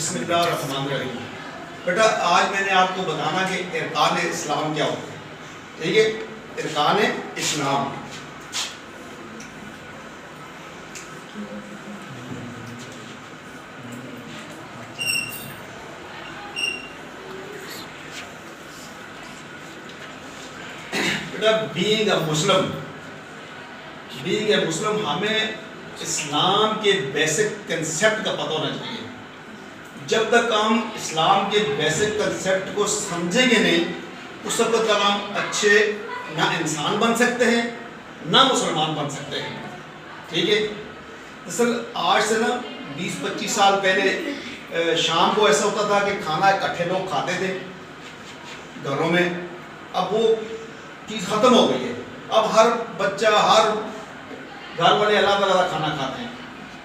بسم اللہ الرحمن الرحیم۔ بیٹا آج میں نے آپ کو بتانا کہ ارکان اسلام کیا ہوتے ہیں، ٹھیک ہے؟ ارکان اسلام بیٹا بینگ اے مسلم ہمیں اسلام کے بیسک کنسیپٹ کا پتہ ہونا چاہیے۔ جب تک ہم اسلام کے بیسک کنسیپٹ کو سمجھیں گے نہیں اس وقت تک ہم اچھے نہ انسان بن سکتے ہیں نہ مسلمان بن سکتے ہیں، ٹھیک ہے؟ اصل آج سے نا 20-25 سال پہلے شام کو ایسا ہوتا تھا کہ کھانا اکٹھے لوگ کھاتے تھے گھروں میں، اب وہ چیز ختم ہو گئی ہے۔ اب ہر بچہ ہر گھر والے الگ الگ کھانا کھاتے ہیں،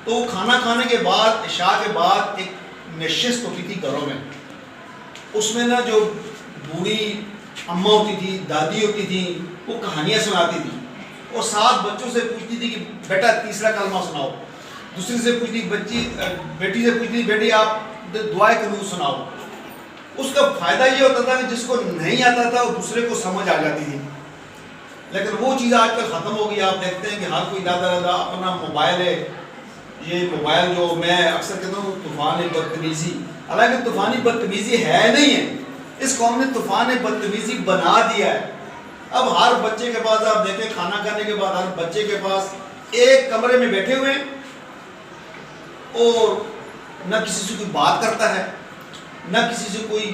تو کھانا کھانے کے بعد عشاء کے بعد ایک نشست ہوتی تھی گھروں میں، اس میں نا جو بوڑھی اماں ہوتی تھی، دادی ہوتی تھی، وہ کہانیاں سناتی تھی اور ساتھ بچوں سے پوچھتی تھی کہ بیٹا تیسرا کلمہ سناؤ، دوسری سے پوچھتی بیٹی سے پوچھتی بےٹی آپ دعائے قنوت سناؤ۔ اس کا فائدہ یہ ہوتا تھا کہ جس کو نہیں آتا تھا وہ دوسرے کو سمجھ آ جاتی تھی، لیکن وہ چیز آج کل ختم ہو گئی۔ آپ دیکھتے ہیں کہ ہر کوئی دادا اپنا موبائل ہے، یہ موبائل جو میں اکثر کہتا ہوں طوفان بدتمیزی، حالانکہ طوفانی بدتمیزی ہے نہیں ہے، اس قوم نے طوفان بدتمیزی بنا دیا ہے۔ اب ہر بچے کے پاس آپ دیکھیں کھانا کھانے کے بعد ہر بچے کے پاس ایک کمرے میں بیٹھے ہوئے ہیں اور نہ کسی سے کوئی بات کرتا ہے نہ کسی سے کوئی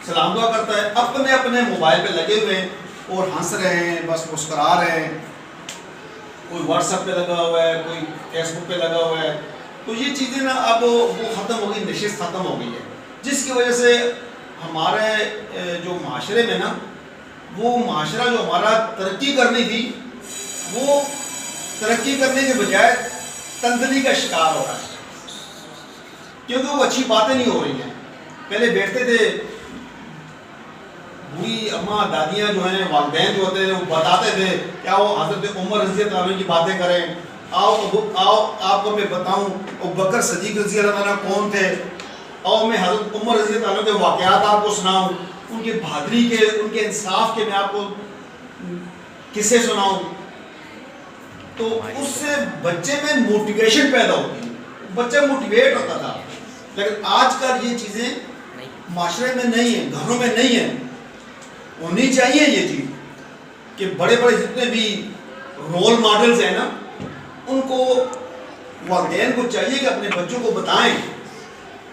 سلام دعا کرتا ہے، اپنے اپنے موبائل پہ لگے ہوئے ہیں اور ہنس رہے ہیں، بس مسکرا رہے ہیں، کوئی واٹس ایپ پہ لگا ہوا ہے، کوئی فیس بک پہ لگا ہوا ہے۔ تو یہ چیزیں نا اب وہ ختم ہو گئی، نشست ختم ہو گئی ہے، جس کی وجہ سے ہمارے جو معاشرے میں نا وہ معاشرہ جو ہمارا ترقی کرنی تھی وہ ترقی کرنے کے بجائے تنزلی کا شکار ہو رہا ہے، کیونکہ وہ اچھی باتیں نہیں ہو رہی ہیں۔ پہلے بیٹھتے تھے بوڑھی اماں دادیاں جو ہیں، والدین جو ہوتے ہیں، وہ بتاتے تھے کیا وہ حضرت عمر رضی اللہ عنہ کی باتیں کریں، آؤ آپ کو میں بتاؤں ابوبکر صدیق رضی اللہ عنہ کون تھے، آؤ میں حضرت عمر رضی اللہ عنہ کے واقعات آپ کو سناؤں، ان کے بہادری کے، ان کے انصاف کے میں آپ کو قصے سناؤں۔ تو اس سے بچے میں موٹیویشن پیدا ہوتی ہے، بچہ موٹیویٹ ہوتا تھا، لیکن آج کل یہ چیزیں معاشرے میں نہیں ہیں، گھروں میں نہیں ہیں۔ ہونی چاہیے یہ چیز کہ بڑے بڑے جتنے بھی رول ماڈلز ہیں نا ان کو والدین کو چاہیے کہ اپنے بچوں کو بتائیں